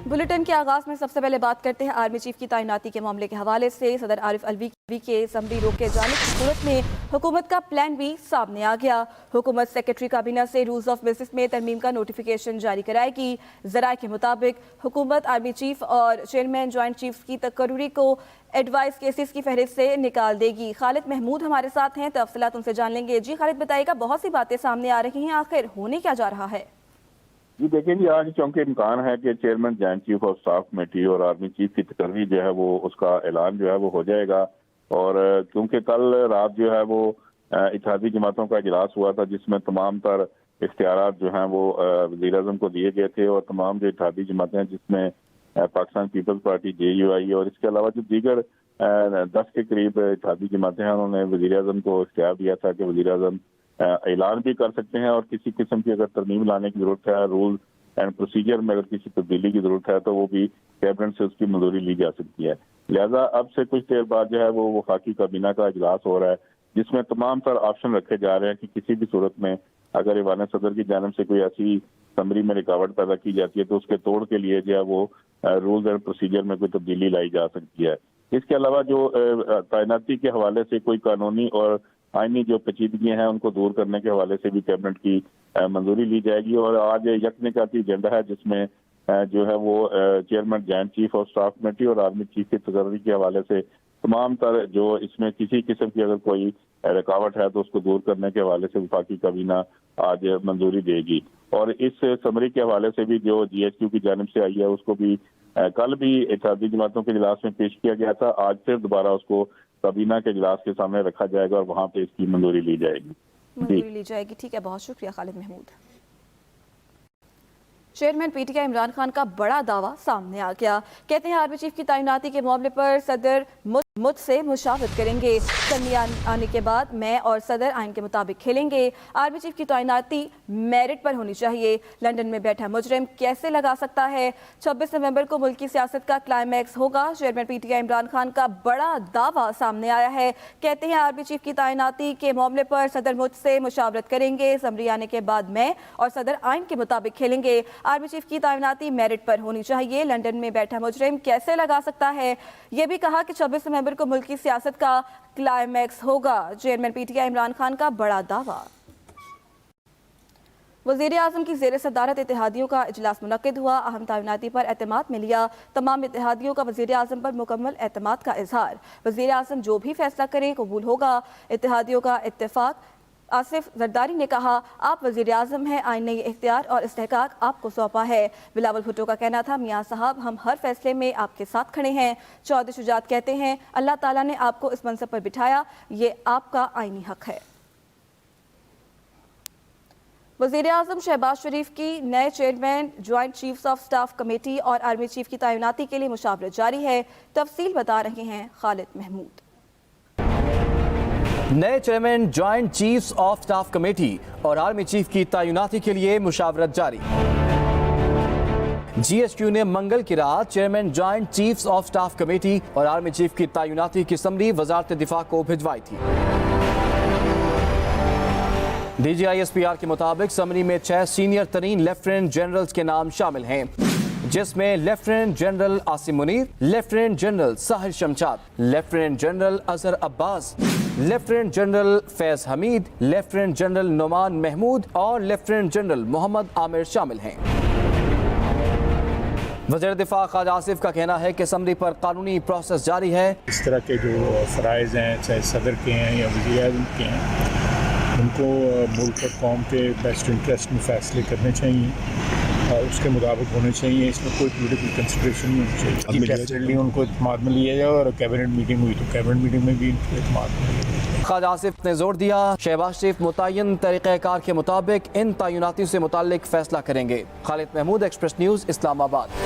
Bulletin के आगाज में सबसे पहले बात करते हैं आर्मी चीफ की तैनाती के मामले के हवाले से। सदर आरिफ अलवी के समरी रोके जाने की सूरत में हुकूमत का प्लान भी सामने आ गया। हुकूमत सेक्रेटरी काबीना से रूल्स ऑफ बिजनेस में तरमीम का नोटिफिकेशन जारी कराएगी। ज़राए के मुताबिक हुकूमत आर्मी चीफ और चेयरमैन जॉइंट चीफ की तकर्री को एडवाइस केसेस की फहरिस्त से निकाल देगी। खालिद महमूद हमारे साथ हैं, तफसीलात उनसे जान लेंगे। जी खालिद, बताइएगा, बहुत सी बातें सामने आ रही हैं, आखिर होने क्या जा रहा है? जी देखिए जी, आज चूंकि इम्कान है कि chairman joint chief of staff committee और आर्मी चीफ की तकर्री जो है वो उसका ऐलान जो है वो हो जाएगा। और क्योंकि कल रात जो है वो इत्तेहादी जमातों का इजलास हुआ था जिसमें तमाम तर इख्तियारात जो हैं वो वज़ीर आज़म को दिए गए थे, और तमाम जो इत्तेहादी जमातें हैं जिसमें पाकिस्तान पीपल्स पार्टी JUI और इसके अलावा जो दीगर 10 के करीब इत्तेहादी जमातें हैं, उन्होंने वज़ीर आज़म को इख्तियार दिया था कि वज़ीर आज़म ऐलान भी कर सकते हैं और किसी किस्म की अगर तरमीम लाने की जरूरत है, रूल एंड प्रोसीजर में अगर किसी तब्दीली की जरूरत है तो वो भी कैबिनेट से उसकी मंजूरी ली जा सकती है। लिहाजा अब से कुछ देर बाद जो है वो वफाकी काबीना का इजलास हो रहा है जिसमें तमाम तर ऑप्शन रखे जा रहे हैं कि किसी भी सूरत में अगर ईवान सदर की जानिब से कोई ऐसी समरी में रुकावट पैदा की जाती है तो उसके तोड़ के लिए जो है वो रूल्स एंड प्रोसीजर में कोई तब्दीली लाई जा सकती है। इसके अलावा जो तैनाती के हवाले से कोई कानूनी और आईनी जो पेचीदगियां हैं उनको दूर करने के हवाले से भी कैबिनेट की मंजूरी ली जाएगी। और आज यकनिकाती एजेंडा है जिसमें जो है वो chairman joint chief of staff committee और आर्मी चीफ की तकर्री के हवाले से तमाम तर जो इसमें किसी किस्म की अगर कोई रुकावट है तो उसको दूर करने के हवाले से वफाकी काबीना आज मंजूरी देगी। और इस समरी के हवाले से भी जो GHQ की जानिब से आई है उसको भी कल भी इत्तेहादी जमातों के इजलास में पेश किया गया था। आज फिर दोबारा उसको काबीना के इजलास के सामने रखा जाएगा और वहां पे इसकी मंजूरी ली जाएगी। ठीक है, बहुत शुक्रिया खालिद महमूद। चेयरमैन PTI इमरान खान का बड़ा दावा सामने आ गया। कहते हैं आर्मी चीफ की तैनाती के मामले पर सदर मुझसे मुशावरत करेंगे। समी आने के बाद मैं और सदर आइन के मुताबिक खेलेंगे। आर्मी चीफ की तैनाती मेरिट पर होनी चाहिए। लंदन में बैठा मुजरिम कैसे लगा सकता है? 26 नवंबर को मुल्क की सियासत का क्लाइमैक्स होगा। चेयरमैन PTI इमरान खान का बड़ा दावा सामने आया है। कहते हैं आर्मी चीफ की तैनाती के मामले पर सदर मुझसे मुशावरत करेंगे। समरी आने के बाद मैं और सदर आइन के मुताबिक खेलेंगे। आर्मी चीफ की तैनाती मेरिट पर होनी चाहिए। लंदन में बैठा मुजरिम कैसे लगा सकता है? ये भी कहा कि 26 नवंबर को मुल्क की सियासत का क्लाइमैक्स होगा। चेयरमैन PTI इमरान खान का बड़ा दावा। वज़ीर आज़म की ज़ेर सदारत इत्तेहादियों का इजलास मुनक्किद हुआ। अहम तैनाती पर एतमाद में लिया। तमाम इत्तेहादियों का वज़ीर आज़म पर मुकम्मल एतमाद का इजहार। वज़ीर आज़म जो भी फैसला करें कबूल होगा। इत्तेहादियों का इत्तेफाक। आसिफ जरदारी ने कहा, आप वज़ीर आज़म हैं, आइन ने ये इख्तियार और इस्तेहकाक आपको सौंपा है। बिलावल भुट्टो का कहना था, मियाँ साहब हम हर फैसले में आपके साथ खड़े हैं। चौधरी शुजात कहते हैं, अल्लाह ताला ने आपको इस मनसब पर बिठाया, ये आपका आइनी हक है। वज़ीर आज़म शहबाज शरीफ की नए chairman joint chiefs of staff committee और आर्मी चीफ की तैनाती के लिए मुशावरत जारी है। तफसील बता रहे हैं खालिद महमूद। नए chairman joint chiefs of staff committee और आर्मी चीफ की तैनाती के लिए मुशावरत जारी। GHQ ने मंगल की रात chairman joint chiefs of staff committee और आर्मी चीफ की तैनाती की समरी वजारत दिफा को भिजवाई थी। DGI SPR के मुताबिक समरी में 6 सीनियर तरीन लेफ्टिनेंट जनरल्स के नाम शामिल हैं, जिसमें lieutenant general Asim Munir, lieutenant general Sahir Shamshad, lieutenant general Azhar Abbas, lieutenant general Faiz Hameed, lieutenant general Nauman Mahmood और लेफ्टिनेंट जनरल मोहम्मद आमिर शामिल हैं। वज़ीर दिफा ख्वाजा आसिफ का कहना है कि समरी पर कानूनी प्रोसेस जारी है। इस तरह के जो फ़राइज़ हैं, चाहे सदर के हैं या वज़ीर आज़म के हैं, उनको मुल्क और कौम के बेस्ट इंटरेस्ट में फ़ैसले करने चाहिए और उसके मुताबिक होने चाहिए। इसमें कोई पोलिटिकल कंसिडरेशन नहीं होनी चाहिए। डेफिनेटली उनको इत्मीनान में लिया जाए और कैबिनेट मीटिंग हुई तो कैबिनेट मीटिंग में भी इत्मीनान में लिया जाए। ख्वाजा आसिफ ने जोर दिया, शहबाज शरीफ मुतय्यन तरीक़ेकार के मुताबिक इन तैनातियों से मुताल्लिक फैसला करेंगे। Khalid Mahmood, express news, Islamabad.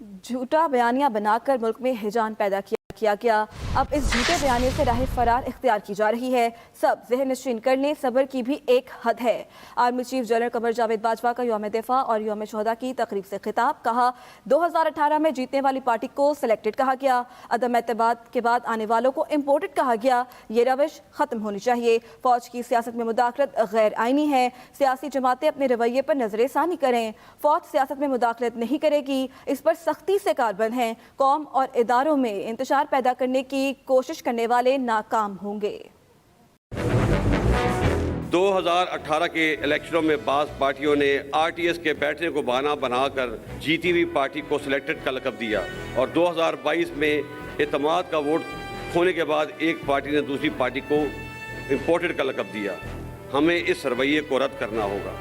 झूठा बयानिया बनाकर मुल्क में हिजान पैदा किया गया। अब इस झूठे बयानी से राह फरार इख्तियार की जा रही है। सब ज़हन नशीन कर लें, सब्र की भी एक हद है। Army chief general Qamar Javed Bajwa का यौम दिफा और यौम शोहदा की तकरीब से खिताब। कहा, 2018 में जीतने वाली पार्टी को सिलेक्टेड कहा गया, अदम एतबार के बाद आने वालों को इम्पोर्टेड कहा गया। ये रविश ख़त्म होनी चाहिए। फौज की सियासत में मुदाखलत गैर आइनी है। सियासी जमातें अपने रवैये पर नजर सानी करें। फौज सियासत में मुदाखलत नहीं करेगी, इस पर सख्ती से कारबंद हैं। कौम और इदारों में इंतशार पैदा करने की कोशिश करने वाले नाकाम होंगे। 2018 के इलेक्शनों में बास पार्टियों ने आरटीएस के बैठने को बहाना बनाकर जीती हुई पार्टी को सिलेक्टेड का लक़ब दिया और 2022 में एतमाद का वोट खोने के बाद एक पार्टी ने दूसरी पार्टी को इम्पोर्टेड का लक़ब दिया। हमें इस रवैये को रद्द करना होगा।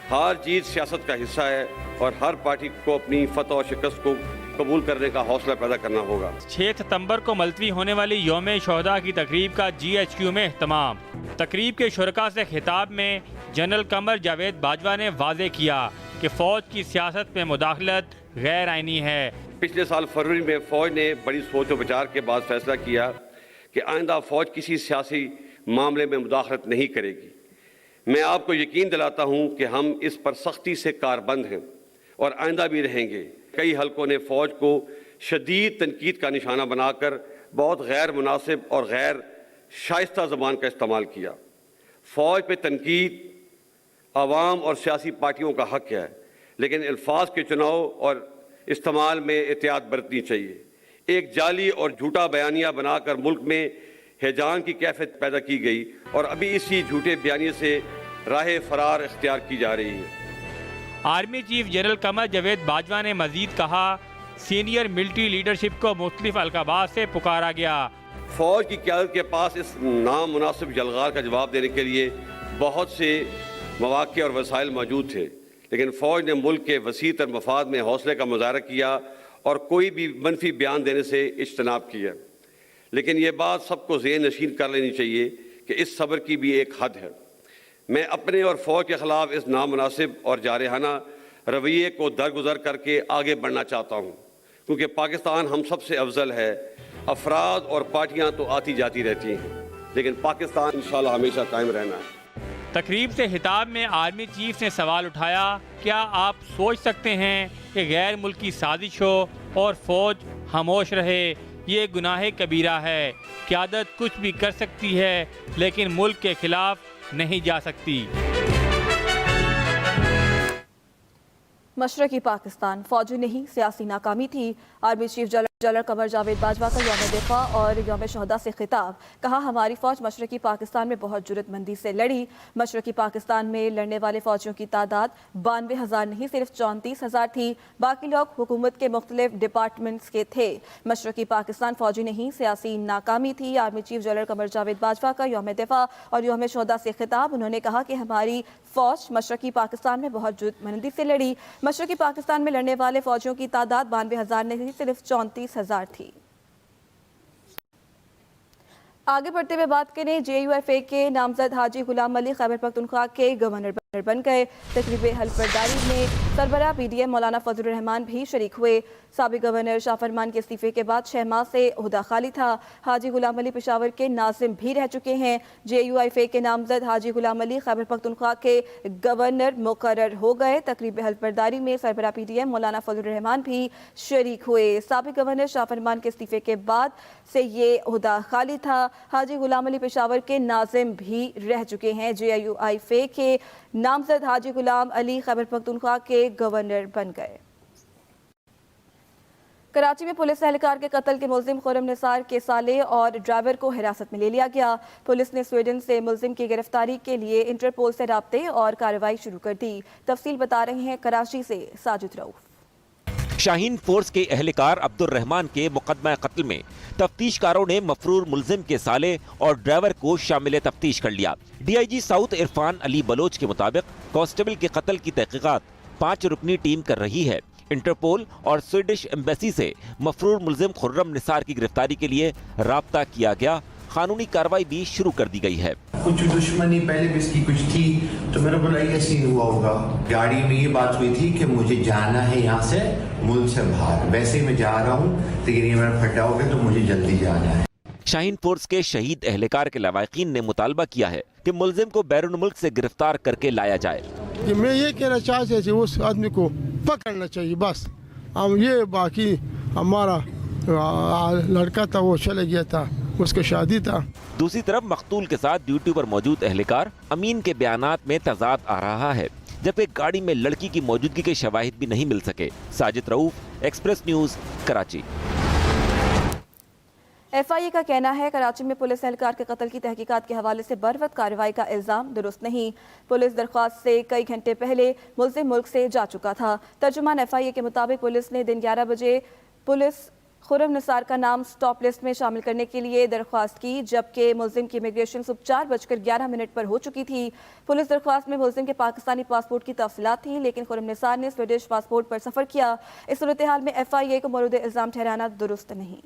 हार जीत सियासत का हिस्सा है और हर पार्टी को अपनी फतह और शिकस्त को कबूल करने का हौसला पैदा करना होगा। 6 सितंबर को मुलतवी होने वाली यौम शोहदा की तकरीब का GHQ में एहतमाम। तकरीब के शुरका से खिताब में जनरल कमर जावेद बाजवा ने वाज़े किया कि फ़ौज की सियासत में मुदाखलत गैर आइनी है। पिछले साल फरवरी में फ़ौज ने बड़ी सोच और विचार के बाद फैसला किया कि आइंदा फ़ौज किसी सियासी मामले में मुदाखलत नहीं करेगी। मैं आपको यकीन दिलाता हूँ कि हम इस पर सख्ती से कारबंद हैं और आइंदा भी रहेंगे। कई हलकों ने फ़ौज को शदीद तनकीद का निशाना बनाकर बहुत गैर मुनासिब और गैर शाइस्ता ज़बान का इस्तेमाल किया। फ़ौज पे तनकीद आवाम और सियासी पार्टियों का हक़ है, लेकिन अल्फाज के चुनाव और इस्तेमाल में एहतियात बरतनी चाहिए। एक जाली और झूठा बयानिया बनाकर मुल्क में हिजान की कैफियत पैदा की गई और अभी इसी झूठे बयानिए से राह फरार इख्तियार की जा रही है। Army chief general Qamar Javed Bajwa ने मजीद कहा, सीनियर मिलिट्री लीडरशिप को मुख्तलिफ अलकाबात से पुकारा गया। फ़ौज की क़यादत के पास इस नामुनासिब जलगार का जवाब देने के लिए बहुत से मौक़े और वसाइल मौजूद थे, लेकिन फ़ौज ने मुल्क के वसी तर मफाद में हौसले का मुज़ाहरा किया और कोई भी मनफी बयान देने से इज्तनाब किया। लेकिन ये बात सबको ज़हन नशीन कर लेनी चाहिए कि इस सब्र की भी एक हद है। मैं अपने और फ़ौज के ख़िलाफ़ इस नामुनासिब और जारहाना रवैये को दरगुजर करके आगे बढ़ना चाहता हूँ, क्योंकि पाकिस्तान हम सबसे अफजल है। अफराद और पार्टियाँ तो आती जाती रहती हैं, लेकिन पाकिस्तान इंशाअल्लाह हमेशा कायम रहना है। तकरीब से खिताब में आर्मी चीफ ने सवाल उठाया, क्या आप सोच सकते हैं कि गैर मुल्की साजिश हो और फ़ौज खामोश रहे? ये गुनाह कबीरा है। क़यादत कुछ भी कर सकती है, लेकिन मुल्क के खिलाफ नहीं जा सकती। मशरक़ी पाकिस्तान फौजी नहीं सियासी नाकामी थी। Army chief general Qamar Javed Bajwa का यौम दिफा और यौम शोहदा से खिताब। कहा, हमारी फ़ौज मशरक़ी पाकिस्तान में बहुत जुर्रतमंदी से लड़ी। मशरक़ी पाकिस्तान में लड़ने वाले फ़ौजियों की तादाद 92,000 नहीं, सिर्फ 34,000 थी। बाकी लोग हुकूमत के मुख्तलिफ डिपार्टमेंट्स के थे। मशरक़ी पाकिस्तान फौजी नहीं सियासी नाकामी थी। Army chief general Qamar Javed Bajwa का यौम दिफा और यौम शोहदा से खिताब। उन्होंने कहा कि हमारी फ़ौज मशरक़ी पाकिस्तान में बहुत जुर्रतमंदी से लड़ी। मशरक़ी पाकिस्तान में लड़ने वाले फ़ौजियों की तादाद 92,000 नहीं, सिर्फ 34,000 थी। आगे बढ़ते हुए बात करें, JUIF के नामजद हाजी गुलाम अली खैबर पख्तूनख्वा के गवर्नर बन गए। तकरीब हल्फबरदारी में सरबराह PDM मौलाना फजल रहमान भी शरीक हुए। साबिक गवर्नर शाह फरमान के इस्तीफे के बाद 6 माह से ओहदा खाली था। हाजी गुलाम अली पेशावर के नाजिम भी रह चुके हैं। JUIF के नामजद हाजी गुलाम अली खैबर पख्तूनख्वा के गवर्नर मुकर्रर हो गए। तकरीब हल्फबरदारी में सरबराह PDM मौलाना फजल रहमान भी शरीक हुए। साबिक गवर्नर शाह फरमान के इस्तीफे के बाद से ये ओहदा खाली था। हाजी गुलाम अली पेशावर के नाजिम भी रह चुके हैं। JUIF के नामजद हाजी गुलाम अली खैबर पख्तूनख्वा के गवर्नर बन गए। कराची में पुलिस एहलकार के कत्ल के मुलजिम खुर्रम निसार के साले और ड्राइवर को हिरासत में ले लिया गया। पुलिस ने स्वीडन से मुलजिम की गिरफ्तारी के लिए इंटरपोल से राब्ते और कार्रवाई शुरू कर दी। तफसील बता रहे हैं कराची से साजिद रऊफ। शाहीन फोर्स के एहलकार अब्दुल रहमान के मुकदमा कत्ल में तफ्तीशकारों ने मफरूर मुलजिम के साले और ड्राइवर को शामिल तफ्तीश कर लिया। DIG साउथ इरफान अली बलोच के मुताबिक कांस्टेबल के कत्ल की तहकीकात 5 रुकनी टीम कर रही है। इंटरपोल और स्वीडिश एम्बेसी से मफरूर मुलजिम खुर्रम निसार की गिरफ्तारी के लिए राब्ता किया गया। कानूनी कार्रवाई भी शुरू कर दी गई है। कुछ दुश्मनी पहले भी इसकी कुछ थी, तो मेरे बोला ये सीन हुआ होगा। गाड़ी में ये बात हुई थी कि मुझे जाना है यहाँ से मुल्क से बाहर, वैसे ही मैं जा रहा हूँ, लेकिन ये मेरा फटा हो गया तो मुझे जल्दी जाना है। शाहीन फोर्स के शहीद एहलकार के लवाहिकीन ने मुतालबा किया है कि मुलजिम को बैरून मुल्क से गिरफ्तार करके लाया जाए। कि मैं ये कहना चाहता हूँ उस आदमी को पकड़ना चाहिए बस। हम ये बाकी हमारा लड़का था वो चले गया था, उसकी शादी था। दूसरी तरफ मकतूल के साथ ड्यूटी पर मौजूद एहलकार अमीन के बयानात में तजाद आ रहा है, जबकि गाड़ी में लड़की की मौजूदगी के शवाहिद भी नहीं मिल सके। Sajid Rauf, express news, Karachi. FIA का कहना है कराची में पुलिस एहलकार के कत्ल की तहकीकात के हवाले से बरवक्त कार्रवाई का इल्ज़ाम दुरुस्त नहीं। पुलिस दरख्वास्त से कई घंटे पहले मुल्ज़िम मुल्क से जा चुका था। तर्जुमान FIA के मुताबिक पुलिस ने दिन 11 बजे पुलिस खुर्रम निसार का नाम स्टॉप लिस्ट में शामिल करने के लिए दरख्वास्त की, जबकि मुल्ज़िम की इमिग्रेशन सुबह 4:11 पर हो चुकी थी। पुलिस दरख्वास्त में मुल्ज़िम के पाकिस्तानी पासपोर्ट की तफसीलात थी, लेकिन खुर्रम निसार ने स्वीडिश पासपोर्ट पर सफ़र किया। इस सूरत हाल में FIA को मौजूदा इल्ज़ाम ठहराना दुरुस्त नहीं।